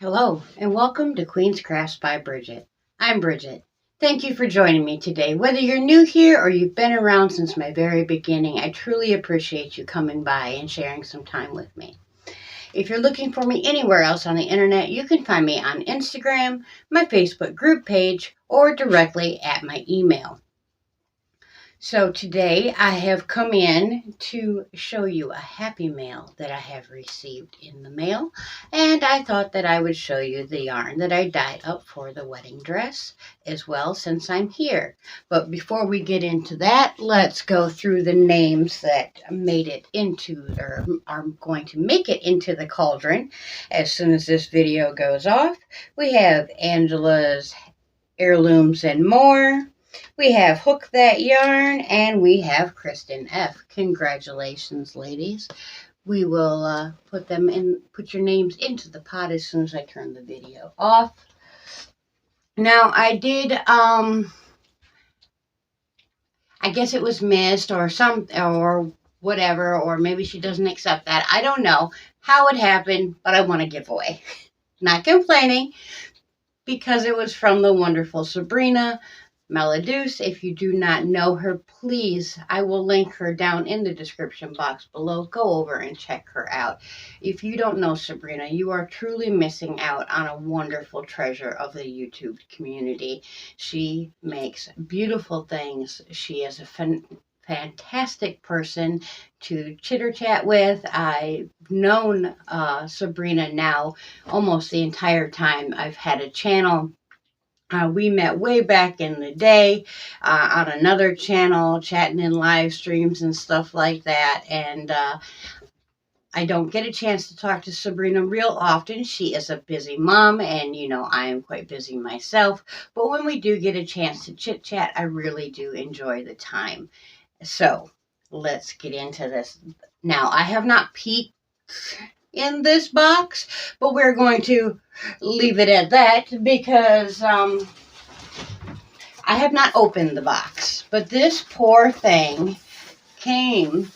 Hello, and welcome to Queen's Crafts by Bridget. I'm Bridget. Thank you for joining me today. Whether you're new here or you've been around since my very beginning, I truly appreciate you coming by and sharing some time with me. If you're looking for me anywhere else on the internet, you can find me on Instagram, my Facebook group page, or directly at my email. So today I have come in to show you a happy mail that I have received in the mail, and I thought that I would show you the yarn that I dyed up for the wedding dress as well since I'm here. But before we get into that, let's go through the names that made it into or are going to make it into the cauldron as soon as this video goes off. We have Angela's Heirlooms and More. We have Hook That Yarn, and we have Kristen F. Congratulations, ladies. We will put your names into the pot as soon as I turn the video off. Now, I did, I guess it was missed or whatever, or maybe she doesn't accept that. I don't know how it happened, but I want a giveaway. Not complaining, because it was from the wonderful Sabrina Melodeuce. If you do not know her, please, I will link her down in the description box below. Go over and check her out. If you don't know Sabrina, you are truly missing out on a wonderful treasure of the YouTube community. She makes beautiful things. She is a fantastic person to chitter chat with. I've known Sabrina now almost the entire time I've had a channel. We met way back in the day on another channel, chatting in live streams and stuff like that. And I don't get a chance to talk to Sabrina real often. She is a busy mom, and I am quite busy myself. But when we do get a chance to chit chat, I really do enjoy the time. So let's get into this. Now, I have not peeked in this box, but we're going to leave it at that because I have not opened the box. But this poor thing came.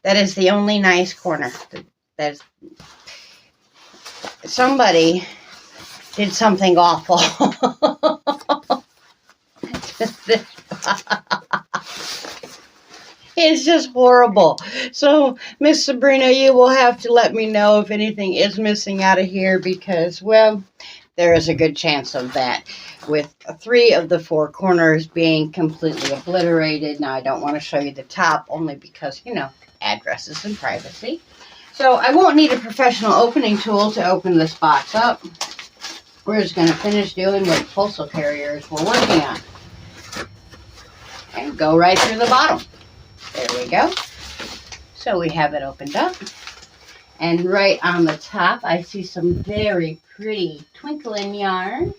That is the only nice corner. That's somebody did something awful. It's just horrible. So, Miss Sabrina, you will have to let me know if anything is missing out of here because, well, there is a good chance of that with 3 of the 4 corners being completely obliterated. Now, I don't want to show you the top only because, addresses and privacy. So, I won't need a professional opening tool to open this box up. We're just going to finish doing what postal carriers we're working on. And go right through the bottom. There we go. So we have it opened up. And right on the top, I see some very pretty twinkling yarn.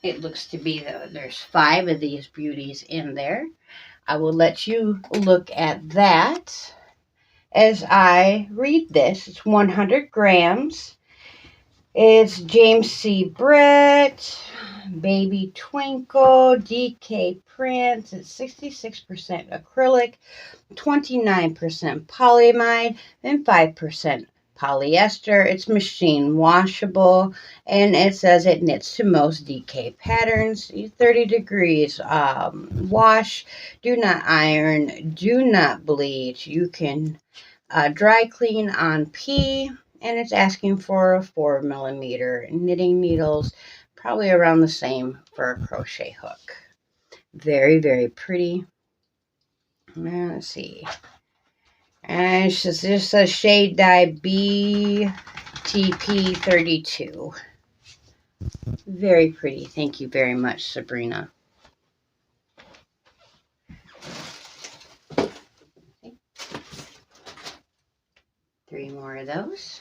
It looks to be there's 5 of these beauties in there. I will let you look at that as I read this. It's 100 grams. It's James C. Brett, Baby Twinkle, DK prints. It's 66% acrylic, 29% polyamide, and 5% polyester. It's machine washable, and it says it knits to most DK patterns. 30 degrees wash. Do not iron. Do not bleach. You can dry clean on P. And it's asking for a 4mm knitting needles, probably around the same for a crochet hook. Very, very pretty. Let's see. And it's just a shade dye BTP32. Very pretty. Thank you very much, Sabrina. 3 more of those.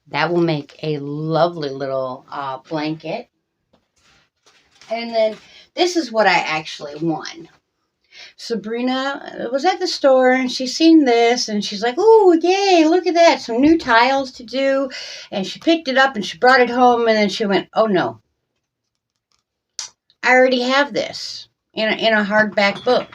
That will make a lovely little blanket. And then this is what I actually won. Sabrina was at the store and she's seen this and she's like, oh, yay, look at that. Some new tiles to do. And she picked it up and she brought it home and then she went, oh no, I already have this in a hardback book.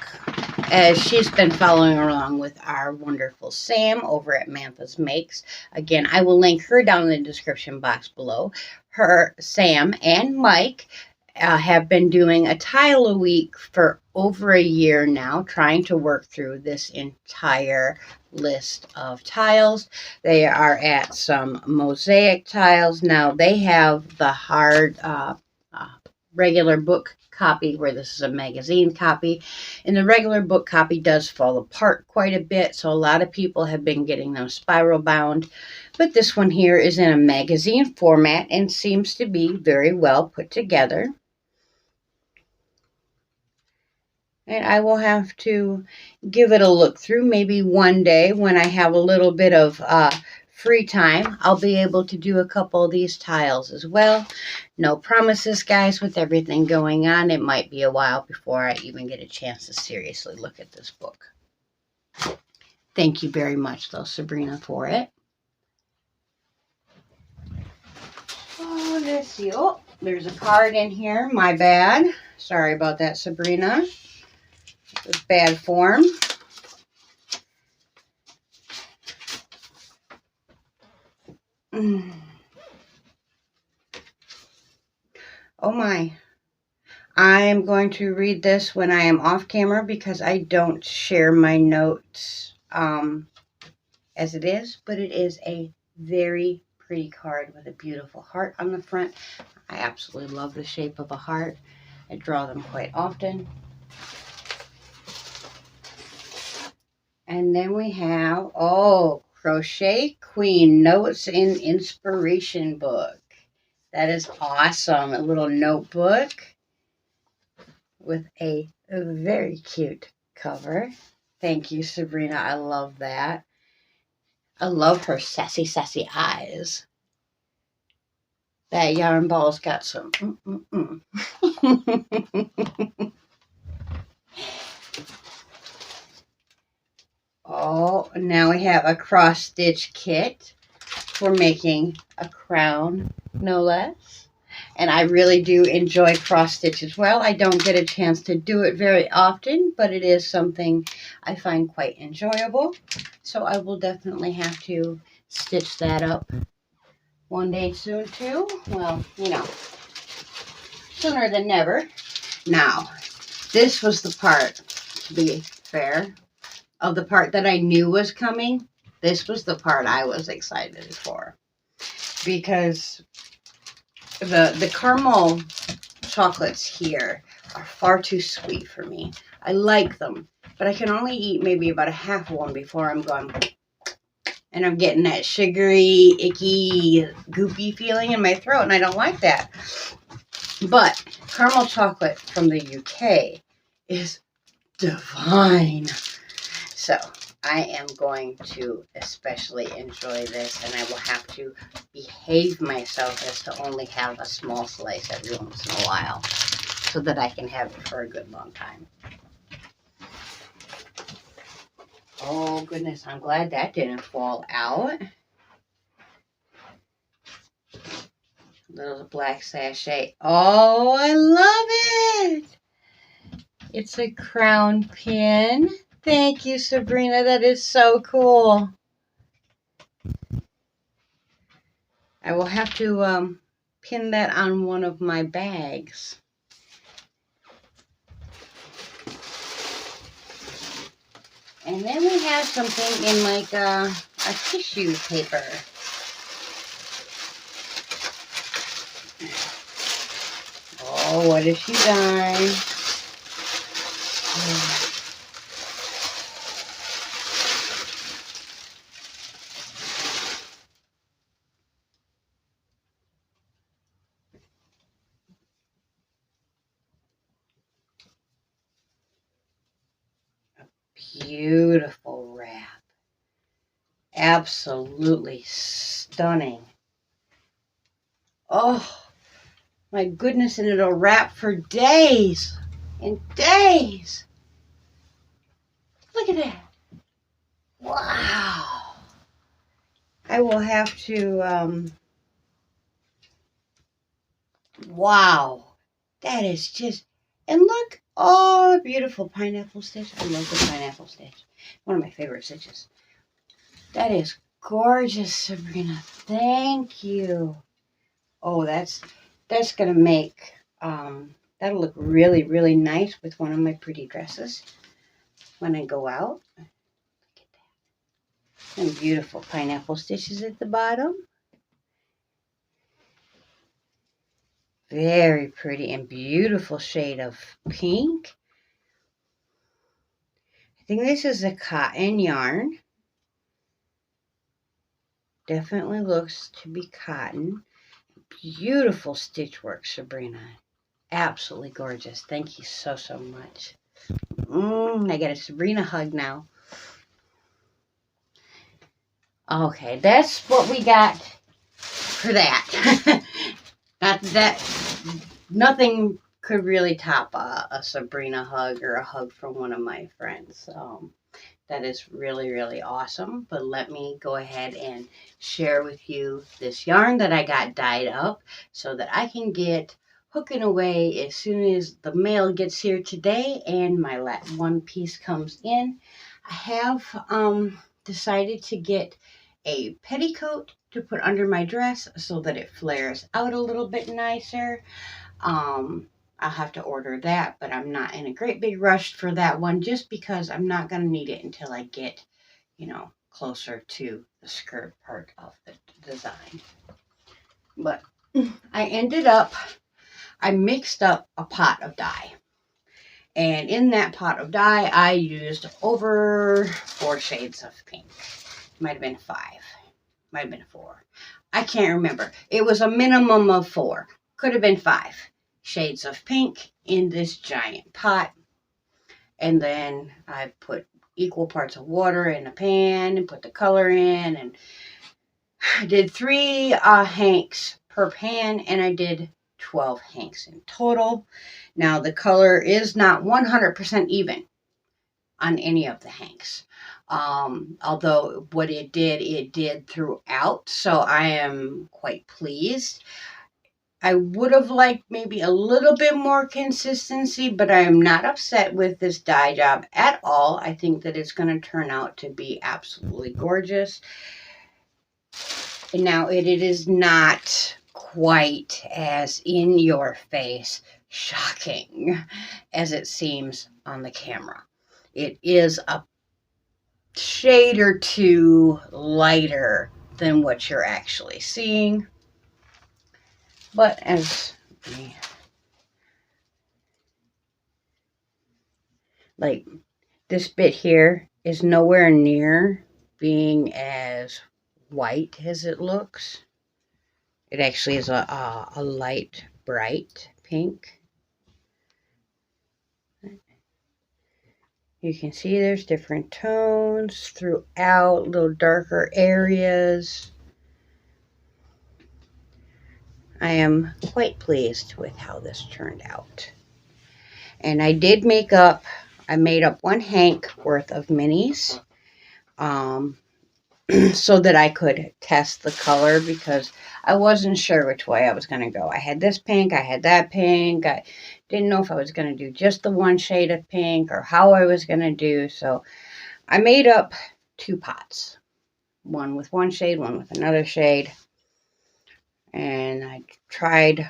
as she's been following along with our wonderful Sam over at Mantha's Makes. Again, I will link her down in the description box below. Her, Sam, and Mike have been doing a tile a week for over a year now, trying to work through this entire list of tiles. They are at some mosaic tiles. Now, they have the hard regular book copy, where this is a magazine copy, and the regular book copy does fall apart quite a bit, so a lot of people have been getting them spiral bound, but this one here is in a magazine format and seems to be very well put together. And I will have to give it a look through. Maybe one day when I have a little bit of free time, I'll be able to do a couple of these tiles as well. No promises, guys, with everything going on. It might be a while before I even get a chance to seriously look at this book. Thank you very much, though, Sabrina, for it. Oh, let's see. Oh, there's a card in here. My bad. Sorry about that, Sabrina. It's bad form. Oh my. I am going to read this when I am off camera because I don't share my notes as it is, but it is a very pretty card with a beautiful heart on the front. I absolutely love the shape of a heart. I draw them quite often. And then we have, oh, Crochet Queen Notes and Inspiration Book. That is awesome. A little notebook with a very cute cover. Thank you, Sabrina. I love that. I love her sassy, sassy eyes. That yarn ball's got some Oh, now we have a cross-stitch kit for making a crown, no less. And I really do enjoy cross-stitch as well. I don't get a chance to do it very often, but it is something I find quite enjoyable. So I will definitely have to stitch that up one day soon too. Well, you know, sooner than never. Now, this was the part, to be fair, of the part that I knew was coming. This was the part I was excited for, because the caramel chocolates here are far too sweet for me. I like them, but I can only eat maybe about a half one before I'm going, and I'm getting that sugary, icky, goopy feeling in my throat, and I don't like that. But caramel chocolate from the UK is divine. So I am going to especially enjoy this, and I will have to behave myself as to only have a small slice every once in a while so that I can have it for a good long time. Oh goodness, I'm glad that didn't fall out. Little black sachet. Oh, I love it. It's a crown pin. Thank you, Sabrina. That is so cool. I will have to pin that on one of my bags. And then we have something in like a tissue paper. Oh, what has she done? Beautiful wrap. Absolutely stunning. Oh, my goodness, and it'll wrap for days and days. Look at that. Wow. I will have to, wow. That is just, and look Oh, beautiful pineapple stitch. I love the pineapple stitch. One of my favorite stitches. That is gorgeous, Sabrina. Thank you. Oh, that's gonna make that'll look really, really nice with one of my pretty dresses when I go out. Look at that. And beautiful pineapple stitches at the bottom. Very pretty and beautiful shade of pink. I think this is a cotton yarn. Definitely looks to be cotton. Beautiful stitch work, Sabrina. Absolutely gorgeous. Thank you so, so much. I get a Sabrina hug now. Okay, that's what we got for that. Not that, nothing could really top a Sabrina hug or a hug from one of my friends. That is really, really awesome. But let me go ahead and share with you this yarn that I got dyed up so that I can get hooking away as soon as the mail gets here today and my one piece comes in. I have decided to get a petticoat to put under my dress so that it flares out a little bit nicer. I'll have to order that, but I'm not in a great big rush for that one just because I'm not going to need it until I get, closer to the skirt part of the design. But I mixed up a pot of dye. And in that pot of dye, I used over 4 shades of pink. Might have been 5. Might have been 4. I can't remember. It was a minimum of 4. Could have been 5 shades of pink in this giant pot. And then I put equal parts of water in a pan and put the color in. And I did 3 hanks per pan, and I did 12 hanks in total. Now, the color is not 100% even on any of the hanks. Although what it did throughout. So I am quite pleased. I would have liked maybe a little bit more consistency, but I am not upset with this dye job at all. I think that it's going to turn out to be absolutely gorgeous. And now it is not quite as in your face shocking as it seems on the camera. It is a shade or 2 lighter than what you're actually seeing. But like this bit here is nowhere near being as white as it looks. It actually is a light, bright pink. You can see there's different tones throughout, little darker areas. I am quite pleased with how this turned out. And I made up 1 hank worth of minis so that I could test the color because I wasn't sure which way I was going to go. I had this pink, I had that pink. I didn't know if I was going to do just the 1 shade of pink or how I was going to do. So I made up 2 pots, one with 1 shade, one with another shade. And I tried,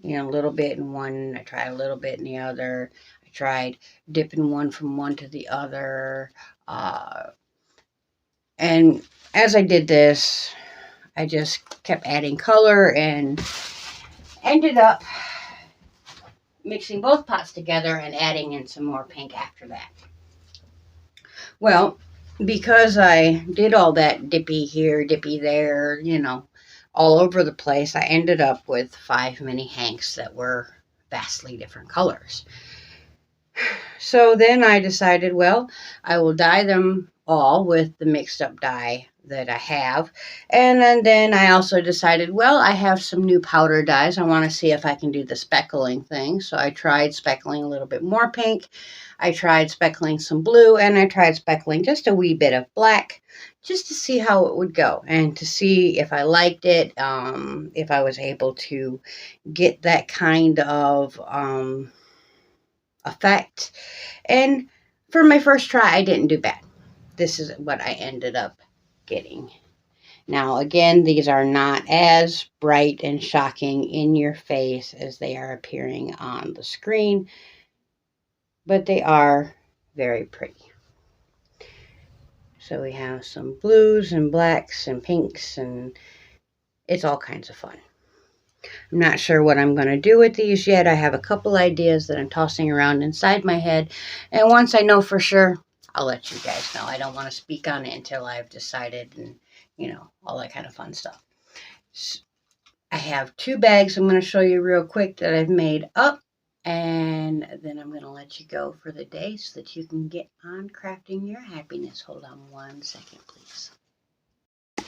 a little bit in one. I tried a little bit in the other. I tried dipping one from one to the other. And as I did this, I just kept adding color and ended up mixing both pots together and adding in some more pink after that. Well, because I did all that dippy here, dippy there, all over the place, I ended up with 5 mini hanks that were vastly different colors. So then I decided, well, I will dye them all with the mixed up dye that I have. And then I also decided, well, I have some new powder dyes. I want to see if I can do the speckling thing. So I tried speckling a little bit more pink. I tried speckling some blue, and I tried speckling just a wee bit of black just to see how it would go and to see if I liked it, if I was able to get that kind of effect. And for my first try, I didn't do bad. This is what I ended up getting. Now, again, these are not as bright and shocking in your face as they are appearing on the screen, but they are very pretty. So we have some blues and blacks and pinks, and it's all kinds of fun. I'm not sure what I'm going to do with these yet. I have a couple ideas that I'm tossing around inside my head, and once I know for sure, I'll let you guys know. I don't want to speak on it until I've decided, and all that kind of fun stuff. I have 2 bags I'm going to show you real quick that I've made up, and then I'm going to let you go for the day so that you can get on crafting your happiness. Hold on 1 second, please.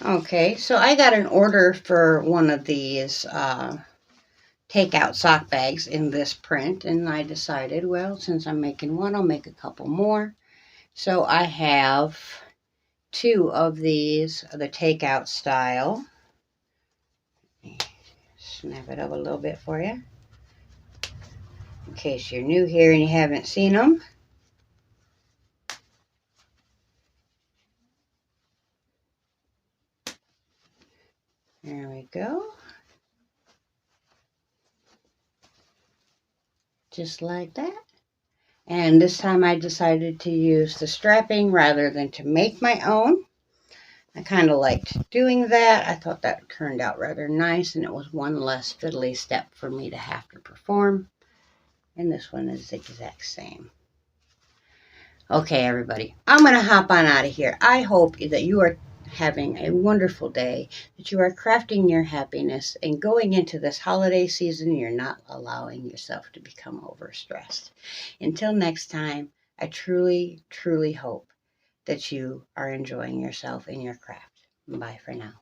Okay, so I got an order for one of these takeout sock bags in this print, and I decided, well, since I'm making one, I'll make a couple more. So I have 2 of these, the takeout style. Snap it up a little bit for you, in case you're new here and you haven't seen them. There we go. Just like that. And this time I decided to use the strapping rather than to make my own. I kind of liked doing that. I thought that turned out rather nice, and it was one less fiddly step for me to have to perform. And this one is the exact same. Okay, everybody, I'm going to hop on out of here. I hope that you are having a wonderful day, that you are crafting your happiness, and going into this holiday season, you're not allowing yourself to become overstressed. Until next time, I truly, truly hope that you are enjoying yourself in your craft. Bye for now.